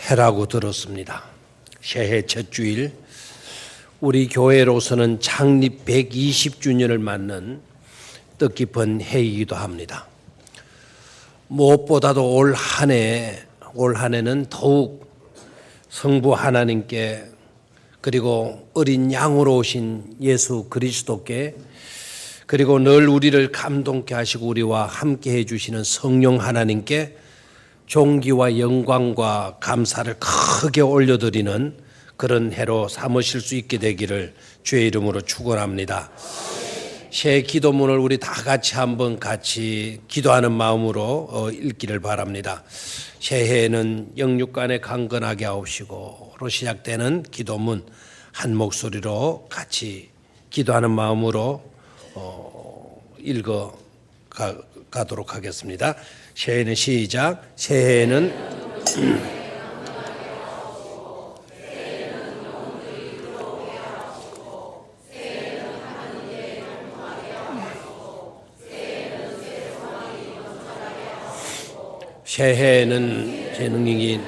해라고 들었습니다. 새해 첫 주일, 우리 교회로서는 창립 120주년을 맞는 뜻깊은 해이기도 합니다. 무엇보다도 올 한해는 더욱 성부 하나님께, 그리고 어린 양으로 오신 예수 그리스도께, 그리고 늘 우리를 감동케 하시고 우리와 함께 해주시는 성령 하나님께 존귀와 영광과 감사를 크게 올려드리는 그런 해로 삼으실 수 있게 되기를 주의 이름으로 축원합니다. 새 기도문을 우리 다 같이 한번 같이 기도하는 마음으로 읽기를 바랍니다. 새해에는 영육간에 강건하게 하옵시고로 시작되는 기도문 한 목소리로 같이 기도하는 마음으로 읽어 가도록 하겠습니다. 새해는 시작. 새해는 새해에는 재능이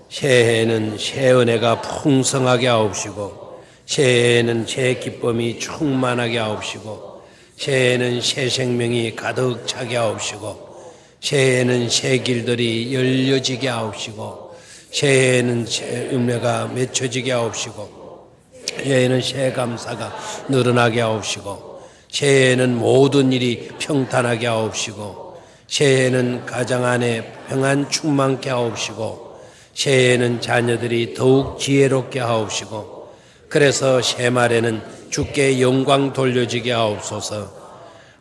새해에는 새 은혜가 풍성하게 하옵시고, 새해에는 새 기쁨이 충만하게 하옵시고, 새해에는 새 생명이 가득 차게 하옵시고, 새해에는 새 길들이 열려지게 하옵시고, 새해에는 새 은혜가 맺혀지게 하옵시고, 새해에는 새 감사가 늘어나게 하옵시고, 새해에는 모든 일이 평탄하게 하옵시고, 새해에는 가정 안에 평안 충만케 하옵시고, 새해에는 자녀들이 더욱 지혜롭게 하옵시고, 그래서 새말에는 주께 영광 돌려지게 하옵소서.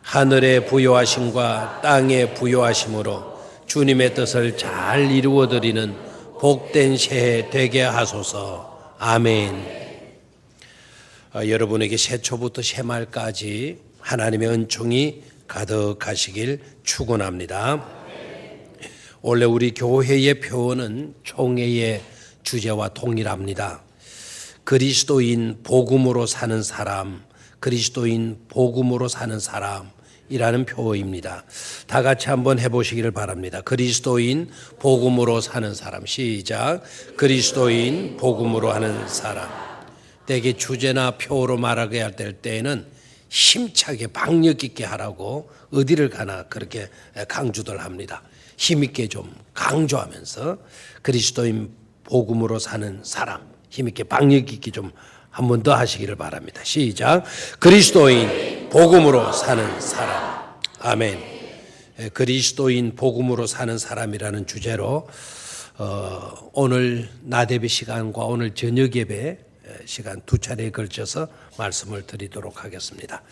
하늘의 부요하심과 땅의 부요하심으로 주님의 뜻을 잘 이루어드리는 복된 새해 되게 하소서. 아멘. 여러분에게 새초부터 새말까지 하나님의 은총이 가득하시길 축원합니다. 원래 우리 교회의 표어는 총회의 주제와 동일합니다. 그리스도인 복음으로 사는 사람, 그리스도인 복음으로 사는 사람이라는 표어입니다. 다 같이 한번 해보시기를 바랍니다. 그리스도인 복음으로 사는 사람. 시작. 그리스도인 복음으로 하는 사람. 대개 주제나 표어로 말하게 할 때에는 힘차게 박력 있게 하라고 어디를 가나 그렇게 강조들 합니다. 힘있게 좀 강조하면서 그리스도인 복음으로 사는 사람, 힘있게 박력 있게 좀 한 번 더 하시기를 바랍니다. 시작. 그리스도인 복음으로 사는 사람. 아멘. 그리스도인 복음으로 사는 사람이라는 주제로 오늘 나대배 시간과 오늘 저녁 예배 시간 두 차례에 걸쳐서 말씀을 드리도록 하겠습니다.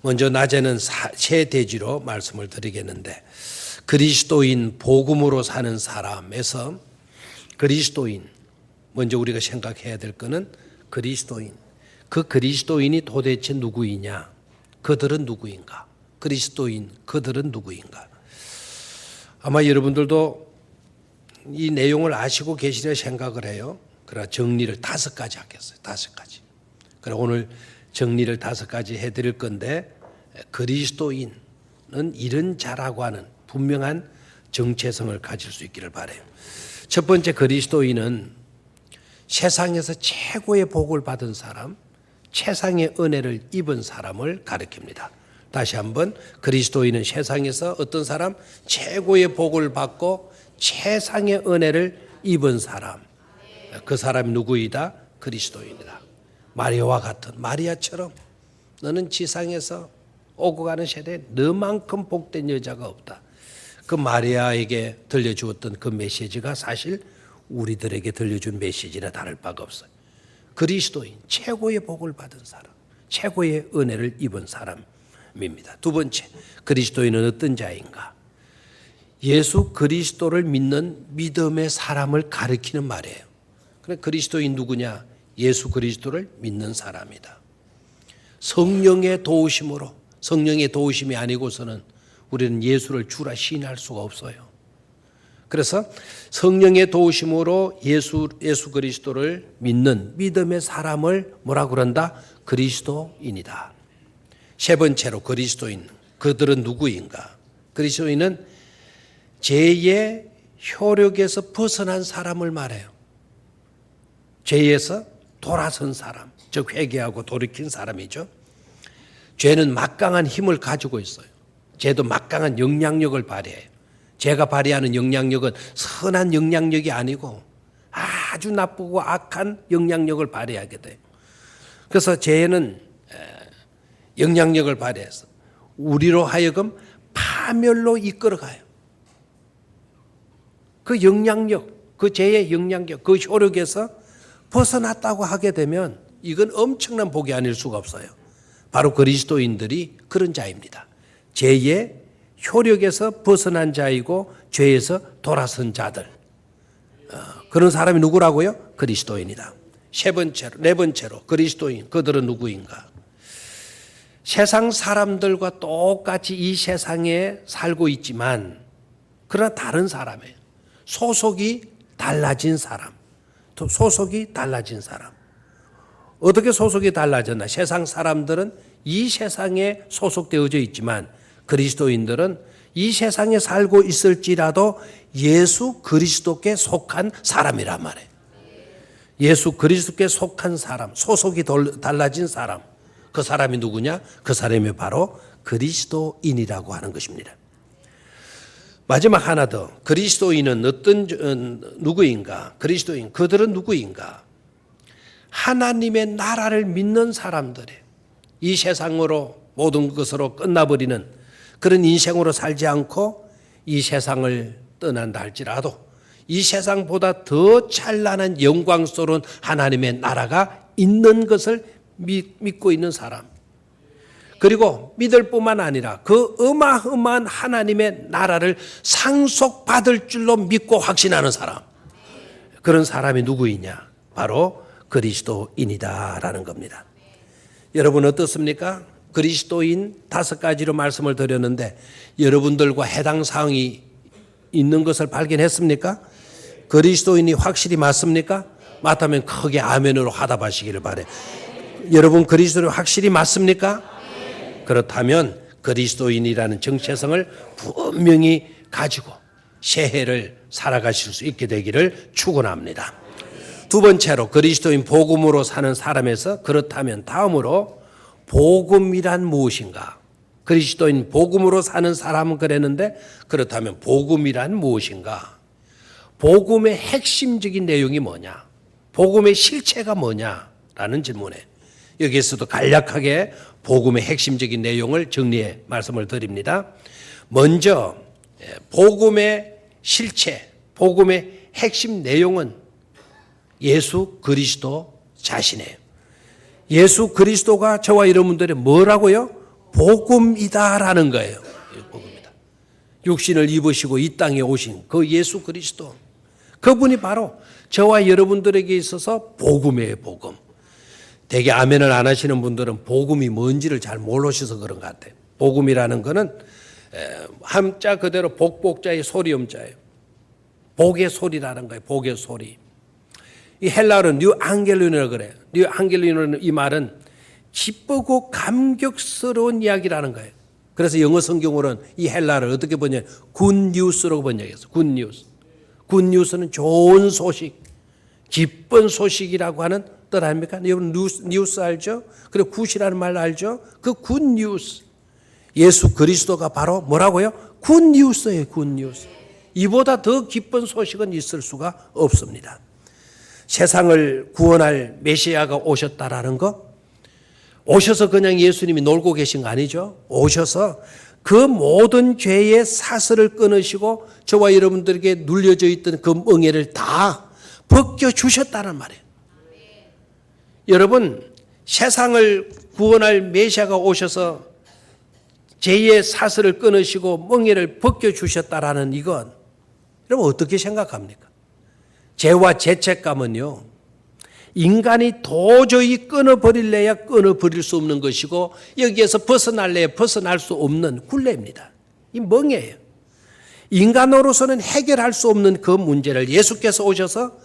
먼저 낮에는 새 대지로 말씀을 드리겠는데, 그리스도인 복음으로 사는 사람에서 그리스도인, 먼저 우리가 생각해야 될 것은 그리스도인. 그 그리스도인이 도대체 누구이냐? 그들은 누구인가? 그리스도인, 그들은 누구인가? 아마 여러분들도 이 내용을 아시고 계시려 생각을 해요. 그러나 정리를 5가지 하겠어요. 5가지. 그래 오늘 정리를 5가지 해드릴 건데, 그리스도인은 이런 자라고 하는 분명한 정체성을 가질 수 있기를 바라요. 첫 번째, 그리스도인은 세상에서 최고의 복을 받은 사람, 최상의 은혜를 입은 사람을 가리킵니다. 다시 한번, 그리스도인은 세상에서 어떤 사람? 최고의 복을 받고 최상의 은혜를 입은 사람. 그 사람이 누구이다? 그리스도인이다. 마리아와 같은, 마리아처럼 너는 지상에서 오고 가는 세대에 너만큼 복된 여자가 없다. 그 마리아에게 들려주었던 그 메시지가 사실 우리들에게 들려준 메시지나 다를 바가 없어요. 그리스도인, 최고의 복을 받은 사람, 최고의 은혜를 입은 사람입니다. 두 번째, 그리스도인은 어떤 자인가? 예수 그리스도를 믿는 믿음의 사람을 가리키는 말이에요. 그래, 그리스도인 누구냐? 예수 그리스도를 믿는 사람이다. 성령의 도우심으로, 성령의 도우심이 아니고서는 우리는 예수를 주라 시인할 수가 없어요. 그래서 성령의 도우심으로 예수 그리스도를 믿는 믿음의 사람을 뭐라 그런다? 그리스도인이다. 세 번째로 그리스도인, 그들은 누구인가? 그리스도인은 죄의 효력에서 벗어난 사람을 말해요. 죄에서 돌아선 사람, 즉 회개하고 돌이킨 사람이죠. 죄는 막강한 힘을 가지고 있어요. 죄도 막강한 영향력을 발휘해요. 죄가 발휘하는 영향력은 선한 영향력이 아니고 아주 나쁘고 악한 영향력을 발휘하게 돼요. 그래서 죄는 영향력을 발휘해서 우리로 하여금 파멸로 이끌어가요. 그 영향력, 그 죄의 영향력, 그 효력에서 벗어났다고 하게 되면 이건 엄청난 복이 아닐 수가 없어요. 바로 그리스도인들이 그런 자입니다. 죄의 효력에서 벗어난 자이고 죄에서 돌아선 자들. 그런 사람이 누구라고요? 그리스도인이다. 네 번째로 그리스도인, 그들은 누구인가? 세상 사람들과 똑같이 이 세상에 살고 있지만 그러나 다른 사람이에요. 소속이 달라진 사람. 소속이 달라진 사람. 어떻게 소속이 달라졌나? 세상 사람들은 이 세상에 소속되어져 있지만 그리스도인들은 이 세상에 살고 있을지라도 예수 그리스도께 속한 사람이란 말이에요. 예수 그리스도께 속한 사람, 소속이 달라진 사람. 그 사람이 누구냐? 그 사람이 바로 그리스도인이라고 하는 것입니다. 마지막 하나 더. 그리스도인은 누구인가? 그리스도인, 그들은 누구인가? 하나님의 나라를 믿는 사람들이에요. 이 세상으로 모든 것으로 끝나버리는 그런 인생으로 살지 않고 이 세상을 떠난다 할지라도 이 세상보다 더 찬란한 영광스러운 하나님의 나라가 있는 것을 믿고 있는 사람. 그리고 믿을 뿐만 아니라 그 어마어마한 하나님의 나라를 상속받을 줄로 믿고 확신하는 사람. 그런 사람이 누구이냐? 바로 그리스도인이다라는 겁니다. 여러분 어떻습니까? 그리스도인 5가지로 말씀을 드렸는데 여러분들과 해당 사항이 있는 것을 발견했습니까? 그리스도인이 확실히 맞습니까? 맞다면 크게 아멘으로 화답하시기를 바라요. 여러분 그리스도인이 확실히 맞습니까? 그렇다면 그리스도인이라는 정체성을 분명히 가지고 새해를 살아가실 수 있게 되기를 축원합니다. 두 번째로 그리스도인 복음으로 사는 사람에서 그렇다면 다음으로 복음이란 무엇인가? 그리스도인 복음으로 사는 사람은 그랬는데 그렇다면 복음이란 무엇인가? 복음의 핵심적인 내용이 뭐냐? 복음의 실체가 뭐냐라는 질문에 여기에서도 간략하게 복음의 핵심적인 내용을 정리해 말씀을 드립니다. 먼저 복음의 실체, 복음의 핵심 내용은 예수 그리스도 자신이에요. 예수 그리스도가 저와 여러분들의 뭐라고요? 복음이다라는 거예요. 복음이다. 육신을 입으시고 이 땅에 오신 그 예수 그리스도. 그분이 바로 저와 여러분들에게 있어서 복음이에요, 복음. 되게 아멘을 안 하시는 분들은 복음이 뭔지를 잘 모르셔서 그런 것 같아요. 복음이라는 거는 한자 그대로 복복자의 소리음자예요. 복의 소리라는 거예요. 복의 소리. 이 헬라어는 뉴 앙겔리온이라고 그래요. 뉴 앙겔리온 이 말은 기쁘고 감격스러운 이야기라는 거예요. 그래서 영어 성경으로는 이 헬라어를 어떻게 번역해요? 굿뉴스라고 번역했어요. 굿뉴스. 굿뉴스는 좋은 소식, 기쁜 소식이라고 하는 뜻 아닙니까? 여러분 뉴스 알죠? 그리고 굿이라는 말 알죠? 그 굿뉴스. 예수 그리스도가 바로 뭐라고요? 굿뉴스예요. 굿뉴스. 이보다 더 기쁜 소식은 있을 수가 없습니다. 세상을 구원할 메시아가 오셨다라는 거, 오셔서 그냥 예수님이 놀고 계신 거 아니죠? 오셔서 그 모든 죄의 사슬을 끊으시고 저와 여러분들에게 눌려져 있던 그 멍에를 다 벗겨주셨다는 말이에요. 여러분, 세상을 구원할 메시아가 오셔서 죄의 사슬을 끊으시고 멍에를 벗겨주셨다라는 이건 여러분 어떻게 생각합니까? 죄와 죄책감은요, 인간이 도저히 끊어버릴래야 끊어버릴 수 없는 것이고 여기에서 벗어날래야 벗어날 수 없는 굴레입니다. 이 멍에예요. 인간으로서는 해결할 수 없는 그 문제를 예수께서 오셔서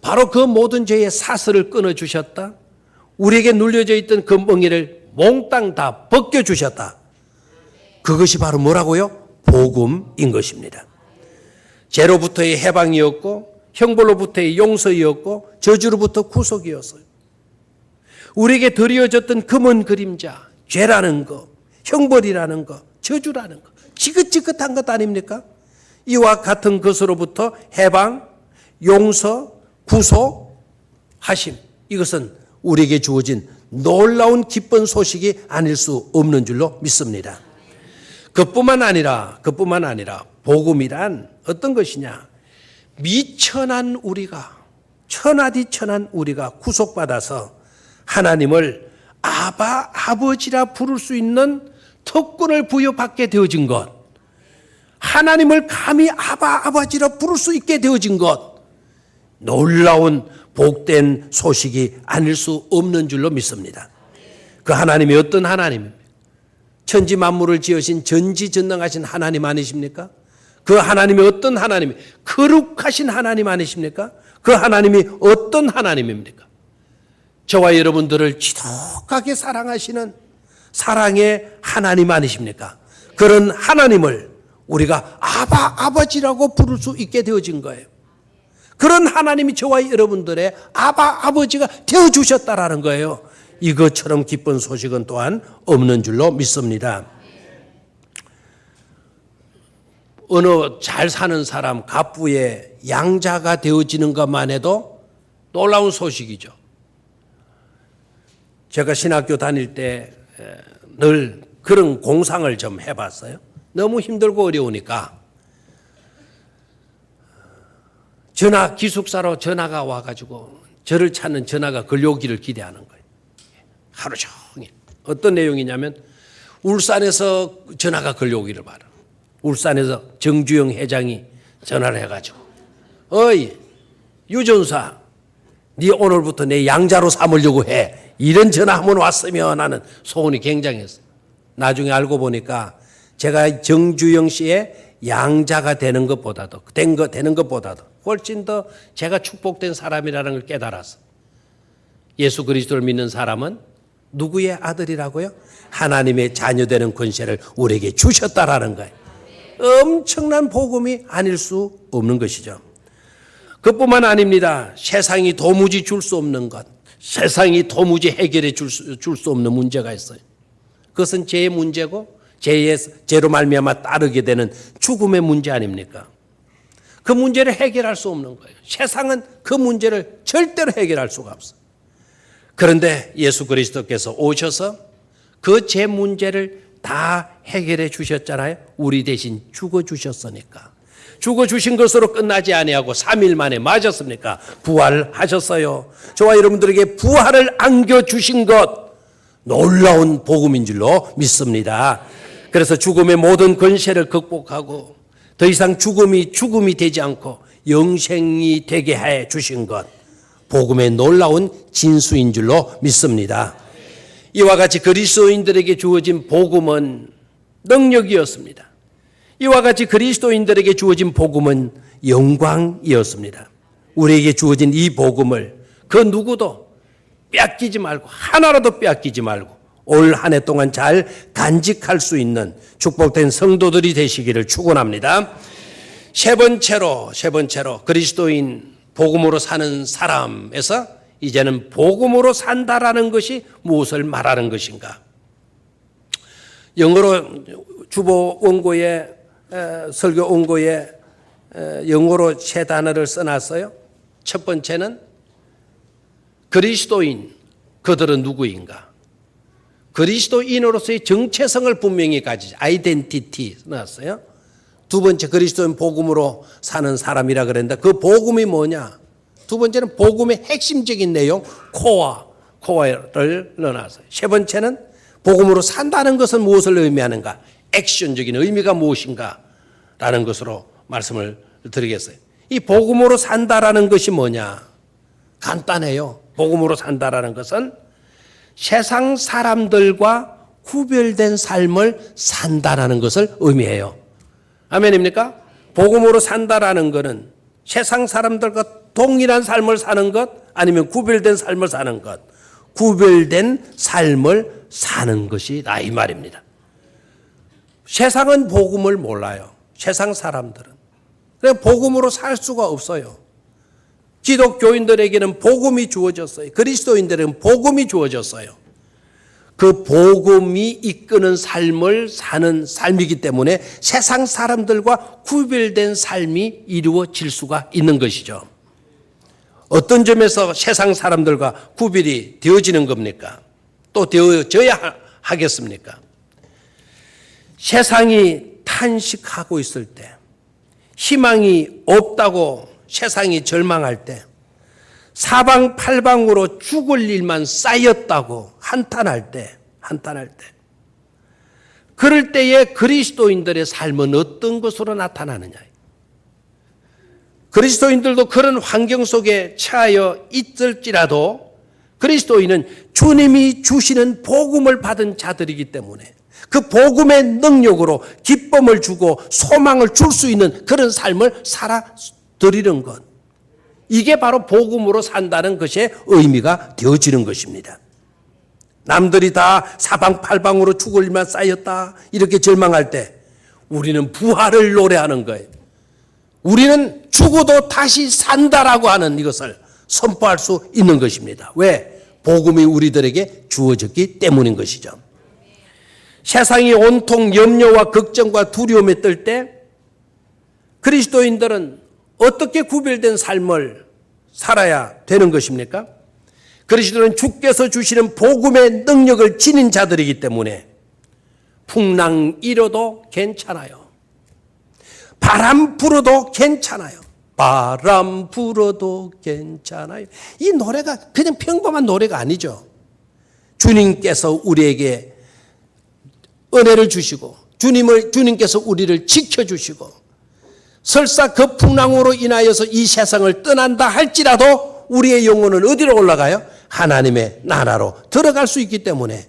바로 그 모든 죄의 사슬을 끊어주셨다. 우리에게 눌려져 있던 그 멍에를 몽땅 다 벗겨주셨다. 그것이 바로 뭐라고요? 복음인 것입니다. 죄로부터의 해방이었고 형벌로부터의 용서이었고 저주로부터 구속이었어요. 우리에게 드려졌던 검은 그림자, 죄라는 거, 형벌이라는 거, 저주라는 거, 지긋지긋한 것 아닙니까? 이와 같은 것으로부터 해방, 용서, 구속, 하심, 이것은 우리에게 주어진 놀라운 기쁜 소식이 아닐 수 없는 줄로 믿습니다. 그뿐만 아니라 복음이란 어떤 것이냐? 미천한 우리가, 천하디천한 우리가 구속받아서 하나님을 아바, 아버지라 부를 수 있는 특권을 부여받게 되어진 것, 하나님을 감히 아바, 아버지라 부를 수 있게 되어진 것, 놀라운 복된 소식이 아닐 수 없는 줄로 믿습니다. 그 하나님이 어떤 하나님입니까? 천지 만물을 지으신 전지전능하신 하나님 아니십니까? 그 하나님이 어떤 하나님이 거룩하신 하나님 아니십니까? 그 하나님이 어떤 하나님입니까? 저와 여러분들을 지독하게 사랑하시는 사랑의 하나님 아니십니까? 그런 하나님을 우리가 아바, 아버지라고 부를 수 있게 되어진 거예요. 그런 하나님이 저와 여러분들의 아바, 아버지가 되어주셨다라는 거예요. 이것처럼 기쁜 소식은 또한 없는 줄로 믿습니다. 어느 잘 사는 사람 갑부의 양자가 되어지는 것만 해도 놀라운 소식이죠. 제가 신학교 다닐 때 늘 그런 공상을 좀 해봤어요. 너무 힘들고 어려우니까 기숙사로 전화가 와가지고 저를 찾는 전화가 걸려오기를 기대하는 거예요. 하루 종일. 어떤 내용이냐면 울산에서 전화가 걸려오기를 바라. 울산에서 정주영 회장이 전화를 해가지고 어이 유전사 네 오늘부터 내 양자로 삼으려고 해. 이런 전화 한번 왔으면 하는 소원이 굉장했어요. 나중에 알고 보니까 제가 정주영 씨의 양자가 되는 것보다도 되는 것보다도 훨씬 더 제가 축복된 사람이라는 걸 깨달았어. 예수 그리스도를 믿는 사람은 누구의 아들이라고요? 하나님의 자녀되는 권세를 우리에게 주셨다라는 거예요. 엄청난 복음이 아닐 수 없는 것이죠. 그뿐만 아닙니다. 세상이 도무지 줄 수 없는 것, 세상이 도무지 해결해 줄 수 없는 문제가 있어요. 그것은 죄의 문제고 죄로 말미암아 따르게 되는 죽음의 문제 아닙니까? 그 문제를 해결할 수 없는 거예요. 세상은 그 문제를 절대로 해결할 수가 없어요. 그런데 예수 그리스도께서 오셔서 그 죄 문제를 다 해결해 주셨잖아요. 우리 대신 죽어 주셨으니까. 죽어 주신 것으로 끝나지 아니하고 3일 만에 맞았습니까? 부활하셨어요. 저와 여러분들에게 부활을 안겨 주신 것 놀라운 복음인 줄로 믿습니다. 그래서 죽음의 모든 권세를 극복하고 더 이상 죽음이 되지 않고 영생이 되게 해 주신 것 복음의 놀라운 진수인 줄로 믿습니다. 이와 같이 그리스도인들에게 주어진 복음은 능력이었습니다. 이와 같이 그리스도인들에게 주어진 복음은 영광이었습니다. 우리에게 주어진 이 복음을 그 누구도 빼앗기지 말고 하나라도 빼앗기지 말고 올 한 해 동안 잘 간직할 수 있는 축복된 성도들이 되시기를 축원합니다. 세 번째로 그리스도인 복음으로 사는 사람에서 이제는 복음으로 산다라는 것이 무엇을 말하는 것인가? 영어로 주보 원고에 설교 원고에 영어로 세 단어를 써놨어요. 첫 번째는 그리스도인, 그들은 누구인가? 그리스도인으로서의 정체성을 분명히 가지죠. 아이덴티티 써놨어요. 두 번째 그리스도인 복음으로 사는 사람이라 그랬는데 그 복음이 뭐냐? 두 번째는 복음의 핵심적인 내용 코어를 넣어놨어요. 세 번째는 복음으로 산다는 것은 무엇을 의미하는가? 액션적인 의미가 무엇인가? 라는 것으로 말씀을 드리겠어요. 이 복음으로 산다라는 것이 뭐냐? 간단해요. 복음으로 산다라는 것은 세상 사람들과 구별된 삶을 산다라는 것을 의미해요. 아멘입니까? 복음으로 산다라는 것은 세상 사람들과 동일한 삶을 사는 것 아니면 구별된 삶을 사는 것. 구별된 삶을 사는 것이다 이 말입니다. 세상은 복음을 몰라요. 세상 사람들은. 그냥 복음으로 살 수가 없어요. 기독교인들에게는 복음이 주어졌어요. 그리스도인들에게는 복음이 주어졌어요. 그 복음이 이끄는 삶을 사는 삶이기 때문에 세상 사람들과 구별된 삶이 이루어질 수가 있는 것이죠. 어떤 점에서 세상 사람들과 구별이 되어지는 겁니까? 또 되어져야 하겠습니까? 세상이 탄식하고 있을 때, 희망이 없다고 세상이 절망할 때, 사방팔방으로 죽을 일만 쌓였다고 한탄할 때, 그럴 때에 그리스도인들의 삶은 어떤 것으로 나타나느냐? 그리스도인들도 그런 환경 속에 처하여 있을지라도 그리스도인은 주님이 주시는 복음을 받은 자들이기 때문에 그 복음의 능력으로 기쁨을 주고 소망을 줄 수 있는 그런 삶을 살아드리는 것. 이게 바로 복음으로 산다는 것의 의미가 되어지는 것입니다. 남들이 다 사방팔방으로 죽을 일만 쌓였다 이렇게 절망할 때 우리는 부활을 노래하는 거예요. 우리는 죽어도 다시 산다라고 하는 이것을 선포할 수 있는 것입니다. 왜? 복음이 우리들에게 주어졌기 때문인 것이죠. 세상이 온통 염려와 걱정과 두려움에 뜰 때 그리스도인들은 어떻게 구별된 삶을 살아야 되는 것입니까? 그리스도는 주께서 주시는 복음의 능력을 지닌 자들이기 때문에 풍랑 일어도 괜찮아요. 바람 불어도 괜찮아요. 바람 불어도 괜찮아요. 이 노래가 그냥 평범한 노래가 아니죠. 주님께서 우리에게 은혜를 주시고 주님께서 우리를 지켜주시고 설사 그 풍랑으로 인하여서 이 세상을 떠난다 할지라도 우리의 영혼은 어디로 올라가요? 하나님의 나라로 들어갈 수 있기 때문에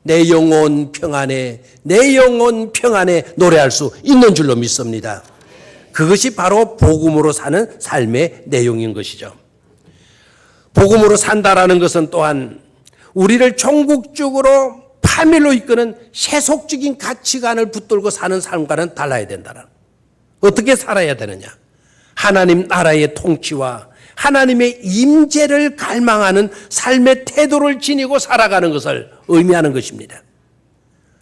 내 영혼 평안에 노래할 수 있는 줄로 믿습니다. 그것이 바로 복음으로 사는 삶의 내용인 것이죠. 복음으로 산다라는 것은 또한 우리를 종국적으로 파멸로 이끄는 세속적인 가치관을 붙들고 사는 삶과는 달라야 된다는. 어떻게 살아야 되느냐? 하나님 나라의 통치와 하나님의 임재를 갈망하는 삶의 태도를 지니고 살아가는 것을 의미하는 것입니다.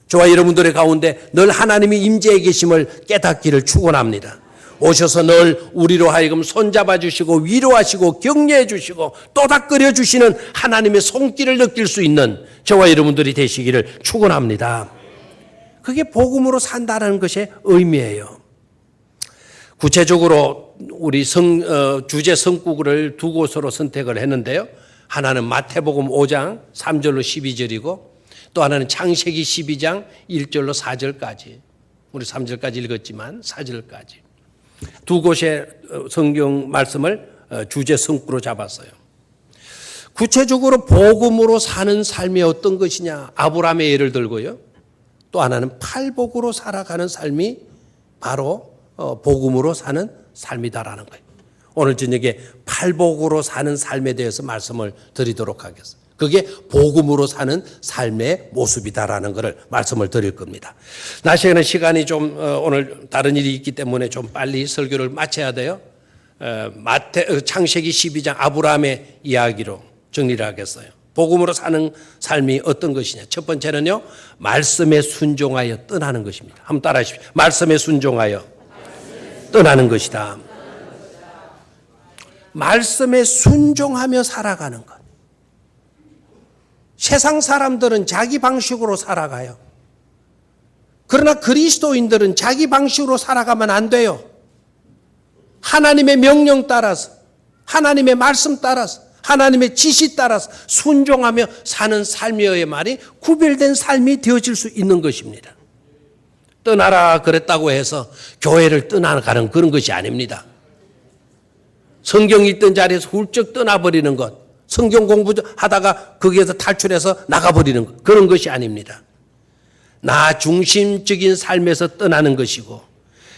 저와 여러분들의 가운데 늘 하나님이 임재해 계심을 깨닫기를 축원합니다. 오셔서 늘 우리로 하여금 손잡아 주시고 위로하시고 격려해 주시고 또닥거려 주시는 하나님의 손길을 느낄 수 있는 저와 여러분들이 되시기를 축원합니다. 그게 복음으로 산다는 것의 의미예요. 구체적으로 우리 주제 성구를 두 곳으로 선택을 했는데요. 하나는 마태복음 5장 3절로 12절이고 또 하나는 창세기 12장 1절로 4절까지. 우리 3절까지 읽었지만 4절까지. 두 곳의 성경 말씀을 주제 성구로 잡았어요. 구체적으로 복음으로 사는 삶이 어떤 것이냐. 아브라함의 예를 들고요. 또 하나는 팔복으로 살아가는 삶이 바로 복음으로 사는 삶이다라는 거예요. 오늘 저녁에 팔복으로 사는 삶에 대해서 말씀을 드리도록 하겠습니다. 그게 복음으로 사는 삶의 모습이다라는 것을 말씀을 드릴 겁니다. 낮에는 시간이 좀 오늘 다른 일이 있기 때문에 좀 빨리 설교를 마쳐야 돼요. 창세기 12장 아브라함의 이야기로 정리를 하겠어요. 복음으로 사는 삶이 어떤 것이냐. 첫 번째는요. 말씀에 순종하여 떠나는 것입니다. 한번 따라 하십시오. 말씀에 순종하여 떠나는 것이다. 말씀에 순종하며 살아가는 것. 세상 사람들은 자기 방식으로 살아가요. 그러나 그리스도인들은 자기 방식으로 살아가면 안 돼요. 하나님의 명령 따라서, 하나님의 말씀 따라서, 하나님의 지시 따라서 순종하며 사는 삶이어야만이 구별된 삶이 되어질 수 있는 것입니다. 떠나라 그랬다고 해서 교회를 떠나가는 그런 것이 아닙니다. 성경 읽던 자리에서 훌쩍 떠나버리는 것, 성경 공부하다가 거기에서 탈출해서 나가버리는 것, 그런 것이 아닙니다. 나 중심적인 삶에서 떠나는 것이고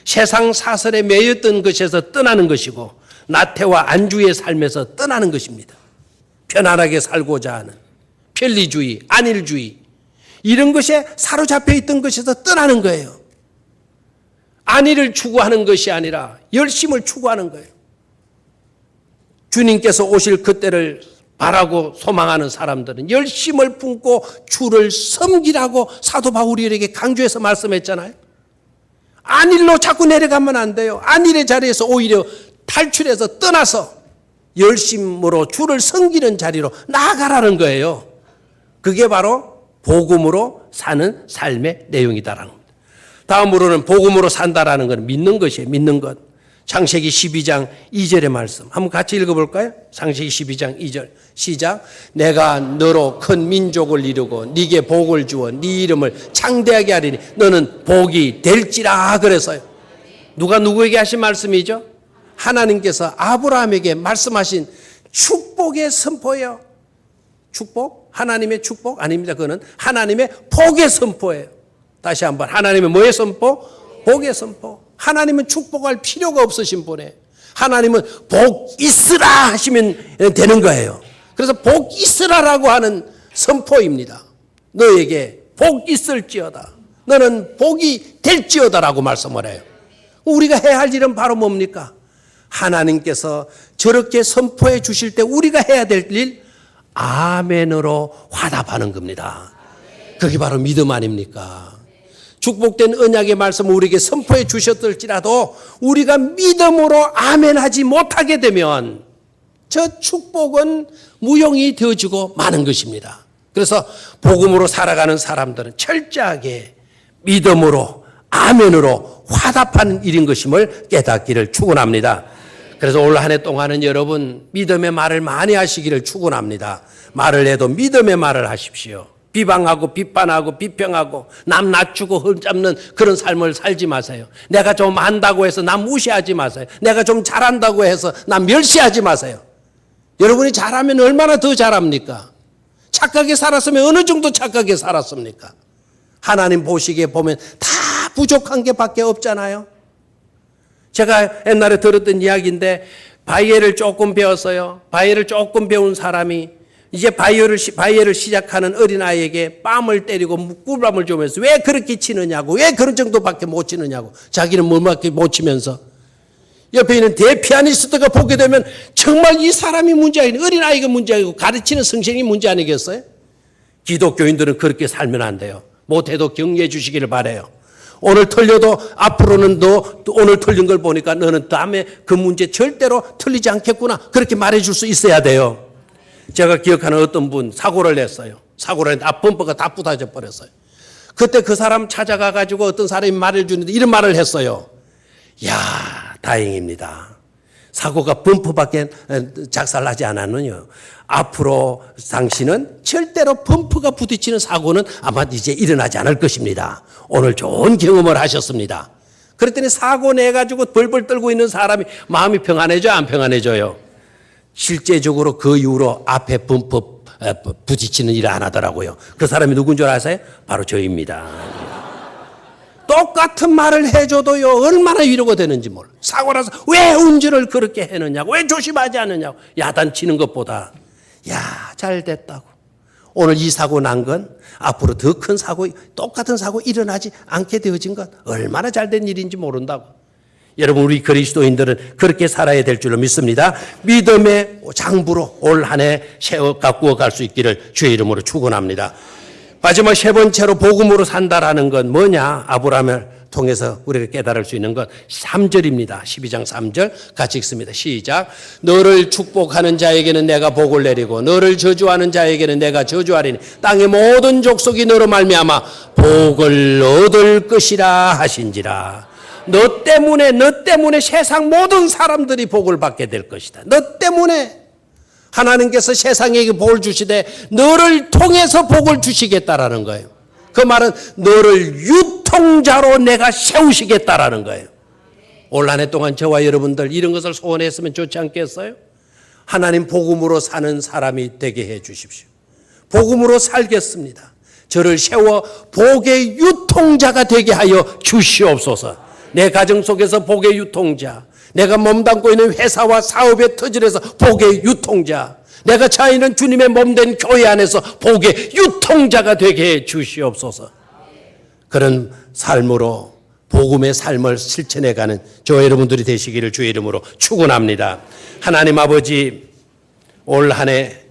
세상 사설에 매였던 것에서 떠나는 것이고 나태와 안주의 삶에서 떠나는 것입니다. 편안하게 살고자 하는 편리주의, 안일주의 이런 것에 사로잡혀 있던 것에서 떠나는 거예요. 안위를 추구하는 것이 아니라 열심을 추구하는 거예요. 주님께서 오실 그때를 바라고 소망하는 사람들은 열심을 품고 주를 섬기라고 사도 바울에게 강조해서 말씀했잖아요. 안일로 자꾸 내려가면 안 돼요. 안일의 자리에서 오히려 탈출해서 떠나서 열심으로 주를 섬기는 자리로 나아가라는 거예요. 그게 바로 복음으로 사는 삶의 내용이다라는 겁니다. 다음으로는 복음으로 산다라는 건 믿는 것이에요. 믿는 것. 창세기 12장 2절의 말씀 한번 같이 읽어볼까요? 창세기 12장 2절 시작. 내가 너로 큰 민족을 이루고 네게 복을 주어 네 이름을 창대하게 하리니 너는 복이 될지라 그래서요. 누가 누구에게 하신 말씀이죠? 하나님께서 아브라함에게 말씀하신 축복의 선포예요. 축복? 하나님의 축복? 아닙니다. 그거는 하나님의 복의 선포예요. 다시 한번 하나님의 뭐의 선포? 복의 선포. 하나님은 축복할 필요가 없으신 분이에요. 하나님은 복 있으라 하시면 되는 거예요. 그래서 복 있으라라고 하는 선포입니다. 너에게 복 있을지어다. 너는 복이 될지어다라고 말씀을 해요. 우리가 해야 할 일은 바로 뭡니까? 하나님께서 저렇게 선포해 주실 때 우리가 해야 될 일, 아멘으로 화답하는 겁니다. 그게 바로 믿음 아닙니까? 축복된 언약의 말씀을 우리에게 선포해 주셨을지라도 우리가 믿음으로 아멘하지 못하게 되면 저 축복은 무용이 되어지고 마는 것입니다. 그래서 복음으로 살아가는 사람들은 철저하게 믿음으로 아멘으로 화답하는 일인 것임을 깨닫기를 축원합니다. 그래서 올 한 해 동안은 여러분 믿음의 말을 많이 하시기를 축원합니다. 말을 해도 믿음의 말을 하십시오. 비방하고 비판하고 비평하고 남 낮추고 흠잡는 그런 삶을 살지 마세요. 내가 좀 안다고 해서 남 무시하지 마세요. 내가 좀 잘한다고 해서 남 멸시하지 마세요. 여러분이 잘하면 얼마나 더 잘합니까? 착하게 살았으면 어느 정도 착하게 살았습니까? 하나님 보시기에 보면 다 부족한 게 밖에 없잖아요. 제가 옛날에 들었던 이야기인데 바이엘을 조금 배웠어요. 바이엘을 조금 배운 사람이 이제 바이엘을 시작하는 어린아이에게 뺨을 때리고 꿀밤을 주면서 왜 그렇게 치느냐고, 왜 그런 정도밖에 못 치느냐고, 자기는 뭐밖에 못 치면서 옆에 있는 대피아니스트가 보게 되면 정말 이 사람이 문제 아니고 어린아이가 문제 아니고 가르치는 선생님이 문제 아니겠어요? 기독교인들은 그렇게 살면 안 돼요. 못해도 격려해 주시기를 바라요. 오늘 틀려도 앞으로는 너 오늘 틀린 걸 보니까 너는 다음에 그 문제 절대로 틀리지 않겠구나, 그렇게 말해 줄 수 있어야 돼요. 제가 기억하는 어떤 분 사고를 냈어요. 사고를 했는데 앞범퍼가 다 부서져 버렸어요. 그때 그 사람 찾아가 가지고 어떤 사람이 말을 주는데 이런 말을 했어요. 야, 다행입니다. 사고가 범퍼밖에 작살나지 않았느냐. 앞으로 당신은 절대로 범퍼가 부딪히는 사고는 아마 이제 일어나지 않을 것입니다. 오늘 좋은 경험을 하셨습니다. 그랬더니 사고 내가지고 벌벌 떨고 있는 사람이 마음이 평안해져요, 안 평안해져요? 실제적으로 그 이후로 앞에 범퍼 부딪히는 일을 안 하더라고요. 그 사람이 누군 줄 아세요? 바로 저입니다. 똑같은 말을 해줘도요, 얼마나 위로가 되는지 몰라요. 사고 나서 왜 운전을 그렇게 했느냐고, 왜 조심하지 않느냐고 야단치는 것보다 야, 잘 됐다고. 오늘 이 사고 난 건 앞으로 더 큰 사고, 똑같은 사고 일어나지 않게 되어진 것 얼마나 잘된 일인지 모른다고. 여러분, 우리 그리스도인들은 그렇게 살아야 될 줄로 믿습니다. 믿음의 장부로 올 한 해 가꾸어 갈 수 있기를 주의 이름으로 축원합니다. 마지막 세 번째로 복음으로 산다라는 건 뭐냐? 아브라함을 통해서 우리가 깨달을 수 있는 건 3절입니다. 12장 3절 같이 읽습니다. 시작. 너를 축복하는 자에게는 내가 복을 내리고 너를 저주하는 자에게는 내가 저주하리니 땅의 모든 족속이 너로 말미암아 복을 얻을 것이라 하신지라. 너 때문에 세상 모든 사람들이 복을 받게 될 것이다. 너 때문에 하나님께서 세상에게 복을 주시되 너를 통해서 복을 주시겠다라는 거예요. 그 말은 너를 유통자로 내가 세우시겠다라는 거예요. 올 한 해 동안 저와 여러분들 이런 것을 소원했으면 좋지 않겠어요? 하나님 복음으로 사는 사람이 되게 해 주십시오. 복음으로 살겠습니다. 저를 세워 복의 유통자가 되게 하여 주시옵소서. 내 가정 속에서 복의 유통자, 내가 몸담고 있는 회사와 사업의 터질에서 복의 유통자, 내가 차이는 주님의 몸된 교회 안에서 복의 유통자가 되게 해 주시옵소서. 그런 삶으로 복음의 삶을 실천해가는 저와 여러분들이 되시기를 주의 이름으로 축원합니다. 하나님 아버지, 올 한 해